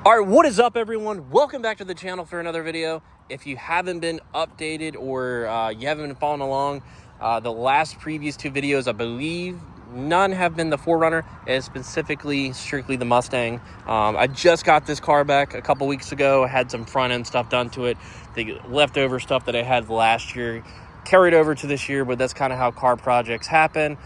All right, what is up, everyone? Welcome back to the channel for another video. If you haven't been updated or you haven't been following along, the last previous two videos, I believe none have been the 4Runner, and specifically strictly the Mustang. I just got this car back a couple weeks ago. I had some front end stuff done to it. The leftover stuff that I had last year carried over to this year, but that's kind of how car projects happen.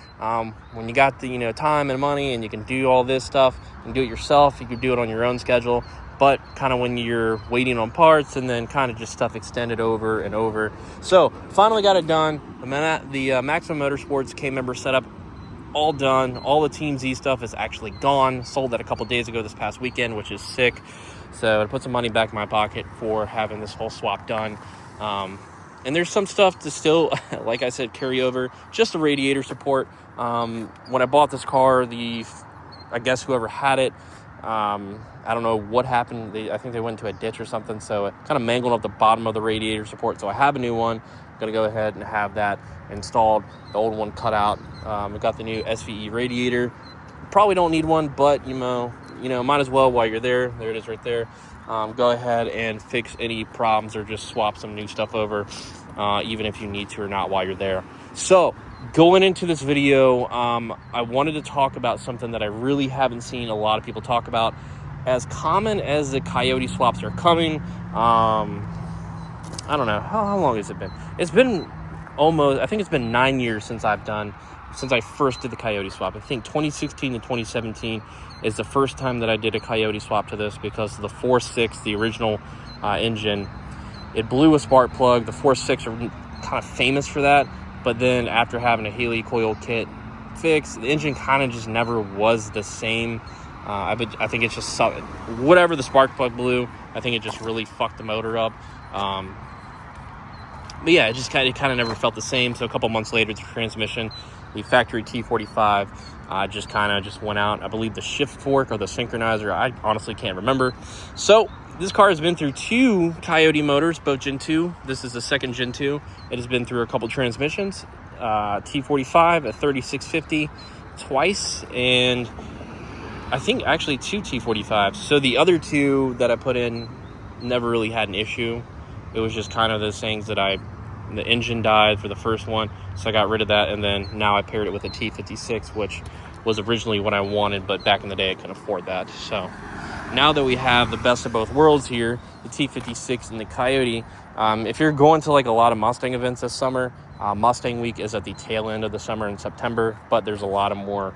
When you got the time and money and you can do all this stuff and do it yourself, you can do it on your own schedule. But kind of when you're waiting on parts and then kind of just stuff extended over and over. So finally got it done. The Maximum Motorsports K-member setup all done. All the Team Z stuff is actually gone. Sold that a couple days ago this past weekend, which is sick. So I put some money back in my pocket for having this whole swap done. And there's some stuff to still, like I said, carry over. Just the radiator support. When I bought this car, I guess whoever had it, I don't know what happened. I think they went into a ditch or something, so it kind of mangled up the bottom of the radiator support. So I have a new one. I'm going to go ahead and have that installed. The old one cut out. I've got the new SVE radiator. Probably don't need one, but might as well while you're there. There it is right there. Go ahead and fix any problems or just swap some new stuff over, even if you need to or not while you're there. So going into this video, I wanted to talk about something that I really haven't seen a lot of people talk about. As common as the Coyote swaps are coming, I don't know, how long has it been? It's been I think it's been 9 years since I first did the Coyote swap. I think 2016 to 2017 is the first time that I did a Coyote swap to this, because the 4.6, the original engine, it blew a spark plug. The 4.6 are kind of famous for that, but then after having a Haley coil kit fix, the engine kind of just never was the same. I think it's just whatever the spark plug blew, I think it just really fucked the motor up. But yeah, it kind of never felt the same. So a couple months later, the transmission, the factory T45, just went out. I believe the shift fork or the synchronizer, I honestly can't remember. So this car has been through two Coyote motors, both Gen 2. This is the second Gen 2. It has been through a couple transmissions, T45, a 3650 twice, and I think actually two T45s. So the other two that I put in never really had an issue. It was just kind of those things that the engine died for the first one, so I got rid of that, and then now I paired it with a T56, which was originally what I wanted, but back in the day I couldn't afford that. So now that we have the best of both worlds here, the T56 and the Coyote, if you're going to like a lot of Mustang events this summer, Mustang Week is at the tail end of the summer in September, but there's a lot of more,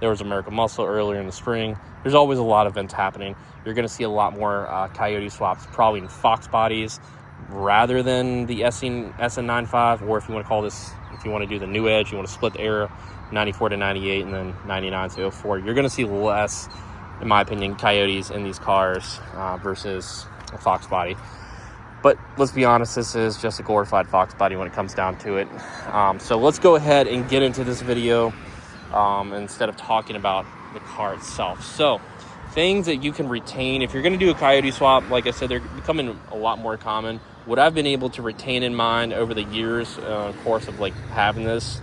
there was American Muscle earlier in the spring. There's always a lot of events happening. You're going to see a lot more Coyote swaps, probably in Fox bodies rather than the SN95, or if you want to do the Newedge, you want to split the era 94 to 98 and then 99 to 04. You're going to see less, in my opinion, Coyotes in these cars versus a Fox body. But let's be honest, this is just a glorified Fox body when it comes down to it. So let's go ahead and get into this video instead of talking about the car itself. So things that you can retain if you're going to do a Coyote swap, like I said, they're becoming a lot more common. What I've been able to retain in mind over the years, course of having this,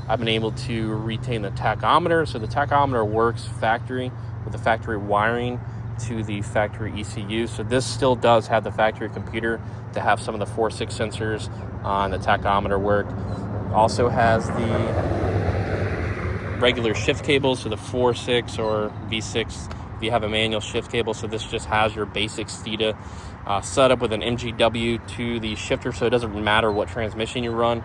I've been able to retain the tachometer. So the tachometer works factory with the factory wiring to the factory ECU. So this still does have the factory computer to have some of the 4.6 sensors on the tachometer work. Also has the regular shift cables, so the 4.6 or V6 if you have a manual shift cable. So this just has your basic STIDA setup with an MGW to the shifter, so it doesn't matter what transmission you run,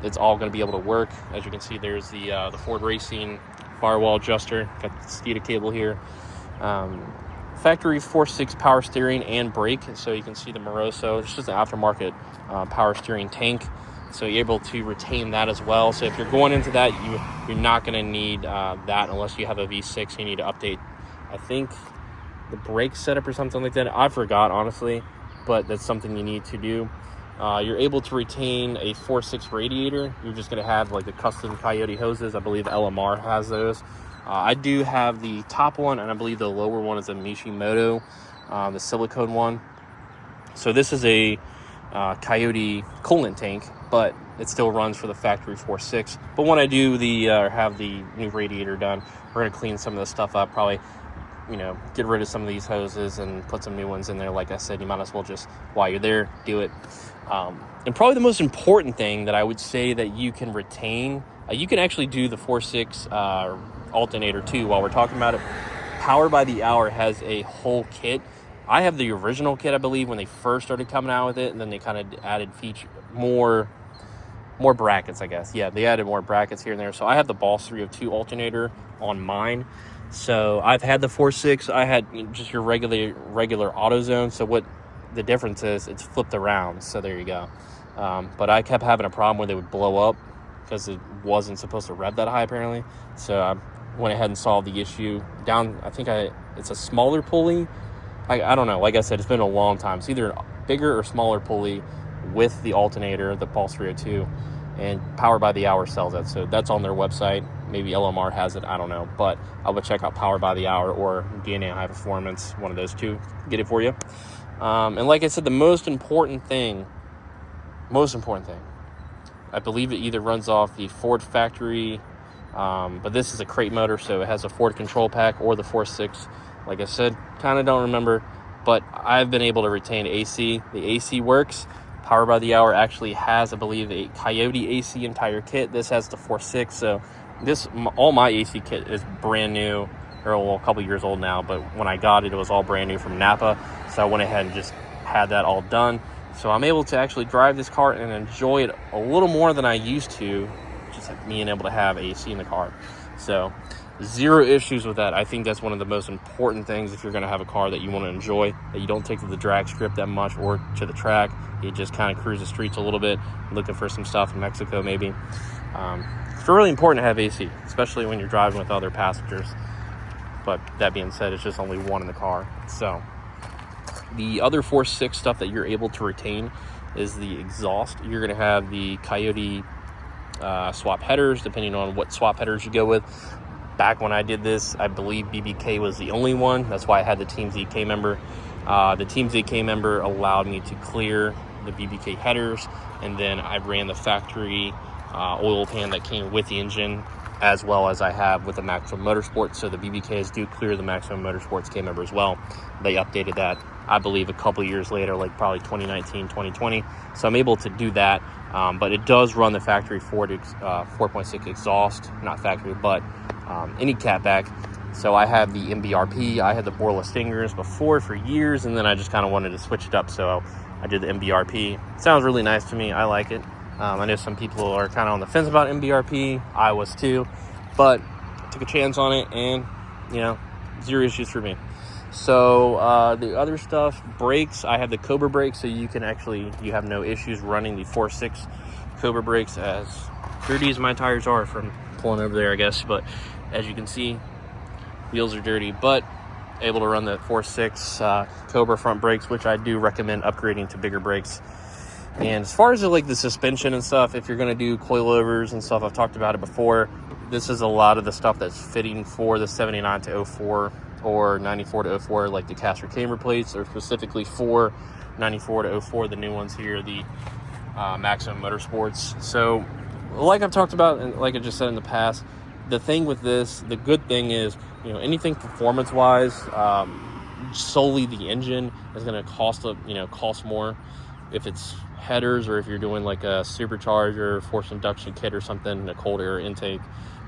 it's all going to be able to work. As you can see, there's the Ford Racing firewall adjuster, got the STIDA cable here. Factory 4.6 power steering and brake, so you can see the Moroso. It's just an aftermarket power steering tank, so you're able to retain that as well. So if you're going into that, you're not going to need that unless you have a V6. You need to update, I think, the brake setup or something like that. I forgot, honestly, but that's something you need to do. You're able to retain a 4.6 radiator. You're just going to have the custom Coyote hoses. I believe LMR has those. I do have the top one, and I believe the lower one is a Mishimoto, the silicone one. So this is a Coyote coolant tank, but it still runs for the factory 4.6. But when I do have the new radiator done, we're going to clean some of the stuff up, probably get rid of some of these hoses and put some new ones in there. Like I said, you might as well just, while you're there, do it. And probably the most important thing that I would say that you can retain, you can actually do the 4.6 alternator too while we're talking about it. Power by the Hour has a whole kit. I have the original kit, I believe, when they first started coming out with it, and then they kind of added more brackets, I guess. Yeah, they added more brackets here and there. So I have the Boss 302 alternator on mine. So I've had the 4.6. I had just your regular AutoZone. So what the difference is, it's flipped around. So there you go. But I kept having a problem where they would blow up because it wasn't supposed to rev that high, apparently. So I went ahead and solved the issue. It's a smaller pulley. I don't know. Like I said, it's been a long time. It's either a bigger or smaller pulley with the alternator, the Pulse 302, and Power by the Hour sells that. So that's on their website. Maybe LMR has it. I don't know. But I would check out Power by the Hour or DNA High Performance, one of those two. Get it for you. And like I said, the most important thing, I believe it either runs off the Ford factory, but this is a crate motor, so it has a Ford control pack, or the 4.6. Like I said, kind of don't remember, but I've been able to retain AC. The AC works. Power by the Hour actually has, I believe, a Coyote AC entire kit. This has the 4.6, so all my AC kit is brand new, or a couple years old now, but when I got it, it was all brand new from Napa, so I went ahead and just had that all done. So I'm able to actually drive this car and enjoy it a little more than I used to, just like being able to have AC in the car. So zero issues with that. I think that's one of the most important things if you're going to have a car that you want to enjoy, that you don't take to the drag strip that much or to the track. You just kind of cruise the streets a little bit, looking for some stuff in Mexico maybe. It's really important to have AC, especially when you're driving with other passengers. But that being said, it's just only one in the car. So the other 4.6 stuff that you're able to retain is the exhaust. You're going to have the Coyote swap headers, depending on what swap headers you go with. Back when I did this, I believe BBK was the only one. That's why I had the Team ZK member. The Team ZK member allowed me to clear the BBK headers, and then I ran the factory oil pan that came with the engine, as well as I have with the Maximum Motorsports. So the BBKs do clear the Maximum Motorsports K member as well. They updated that, I believe, a couple years later, like probably 2019, 2020. So I'm able to do that, but it does run the factory Ford 4.6 exhaust, not factory, but any catback. So I have the MBRP. I had the Borla Stingers before for years, and then I just kind of wanted to switch it up, so I did the MBRP. It sounds really nice to me. I like it. I know some people are kind of on the fence about MBRP. I was too, but I took a chance on it, and zero issues for me. So the other stuff, brakes, I have the Cobra brakes, so you have no issues running the 4.6 Cobra brakes, as dirty as my tires are from pulling over there, I guess. But as you can see, wheels are dirty, but able to run the 4.6 Cobra front brakes, which I do recommend upgrading to bigger brakes. And as far as the suspension and stuff, if you're going to do coilovers and stuff, I've talked about it before. This is a lot of the stuff that's fitting for the 79 to 04 or 94 to 04, like the caster camber plates, or specifically for 94 to 04, the new ones here, the Maximum Motorsports. So like I've talked about, and like I just said in the past, the thing with this, the good thing is, anything performance-wise, solely the engine is going to cost more. If it's headers, or if you're doing like a supercharger, forced induction kit or something, a cold air intake,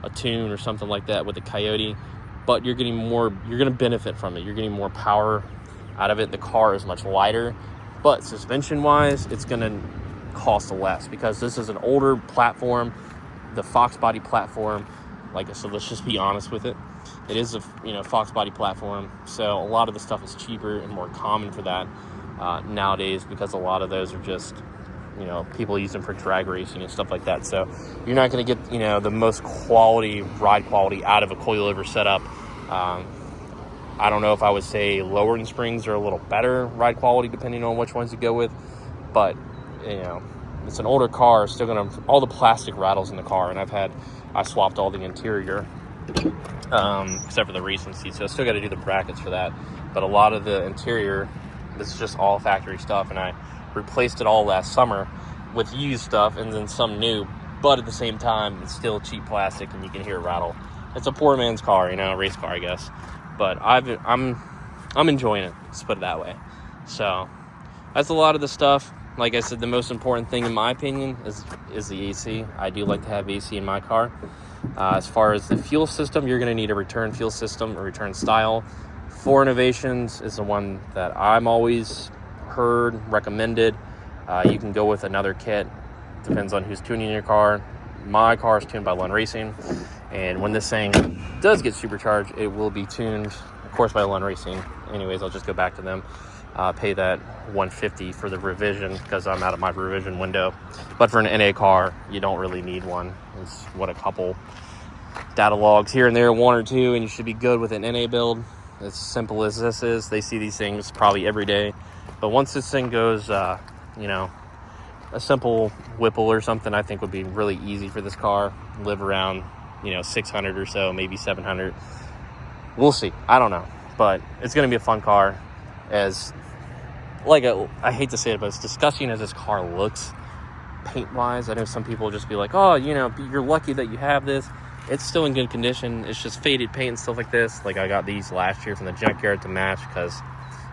a tune or something like that with the Coyote, but you're going to benefit from it. You're getting more power out of it. The car is much lighter, but suspension-wise, it's going to cost less because this is an older platform, the Fox body platform. So let's just be honest with it. It is a Fox body platform, so a lot of the stuff is cheaper and more common for that nowadays, because a lot of those are just people use them for drag racing and stuff like that. So you're not going to get the most ride quality out of a coilover setup. I don't know if I would say lower end springs are a little better ride quality depending on which ones you go with, but it's an older car, still gonna all the plastic rattles in the car, and I swapped all the interior except for the racing seats, so I still got to do the brackets for that. But a lot of the interior, this is just all factory stuff, and I replaced it all last summer with used stuff and then some new, but at the same time it's still cheap plastic and you can hear it rattle. It's a poor man's car, a race car, I guess. but I'm enjoying it, let's put it that way. So that's a lot of the stuff. Like I said, the most important thing in my opinion is the AC. I do like to have AC in my car. As far as the fuel system, you're going to need a return fuel system, a return style. 4 Innovations is the one that I'm always heard recommended. You can go with another kit. Depends on who's tuning your car. My car is tuned by Lund Racing, and when this thing does get supercharged, it will be tuned, of course, by Lund Racing. Anyways, I'll just go back to them, pay that $150 for the revision because I'm out of my revision window. But for an NA car, you don't really need one. It's what, a couple data logs here and there, 1 or 2, and you should be good with an NA build. As simple as this is, they see these things probably every day. But once this thing goes, you know, a simple Whipple or something, I think would be really easy for this car. Live around, you know, 600 or so, maybe 700. We'll see. I don't know. But it's going to be a fun car. As, like, I hate to say it, but as disgusting as this car looks, paint-wise, I know some people will just be like, oh, you know, you're lucky that you have this. It's still in good condition. It's just faded paint and stuff like this. Like, I got these last year from the junkyard to match because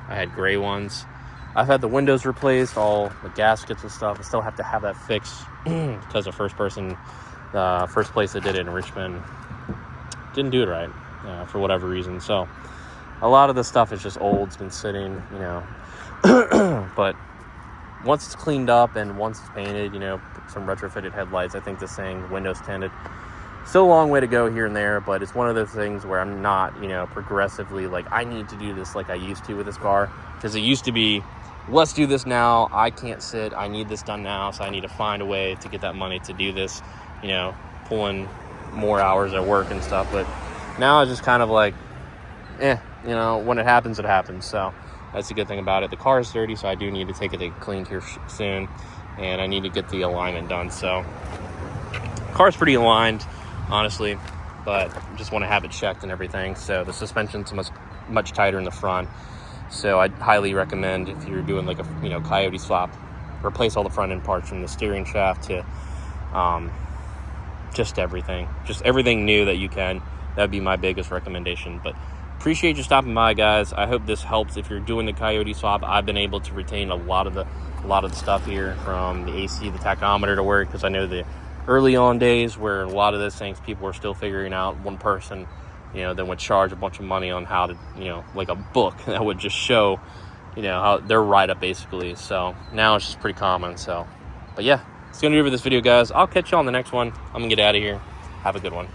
I had gray ones. I've had the windows replaced, all the gaskets and stuff. I still have to have that fixed because the first place that did it in Richmond didn't do it right for whatever reason. So a lot of the stuff is just old. It's been sitting, you know. But once it's cleaned up and once it's painted, you know, some retrofitted headlights, I think this thing, windows tinted. Still a long way to go here and there, but it's one of those things where I'm not, you know, progressively like I need to do this like I used to with this car. Because it used to be, let's do this now. I can't sit. I need this done now, so I need to find a way to get that money to do this, you know, pulling more hours at work and stuff. But now it's just kind of like, you know, when it happens, it happens. So that's the good thing about it. The car is dirty, so I do need to take it cleaned here soon, and I need to get the alignment done. So the car's pretty aligned, honestly, but just want to have it checked and everything. So the suspension's much tighter in the front. So I'd highly recommend, if you're doing like a, you know, Coyote swap, replace all the front end parts from the steering shaft to just everything new that you can. That would be my biggest recommendation. But appreciate you stopping by, guys. I hope this helps. If you're doing the Coyote swap, I've been able to retain a lot of the stuff here, from the AC, the tachometer to work, because I know the early on days where a lot of those things people were still figuring out. One person, you know, then would charge a bunch of money on how to, you know, like a book that would just show, you know, how they're right up basically. So now it's just pretty common. So, but yeah, it's gonna do it for this video, guys. I'll catch you on the next one. I'm gonna get out of here. Have a good one.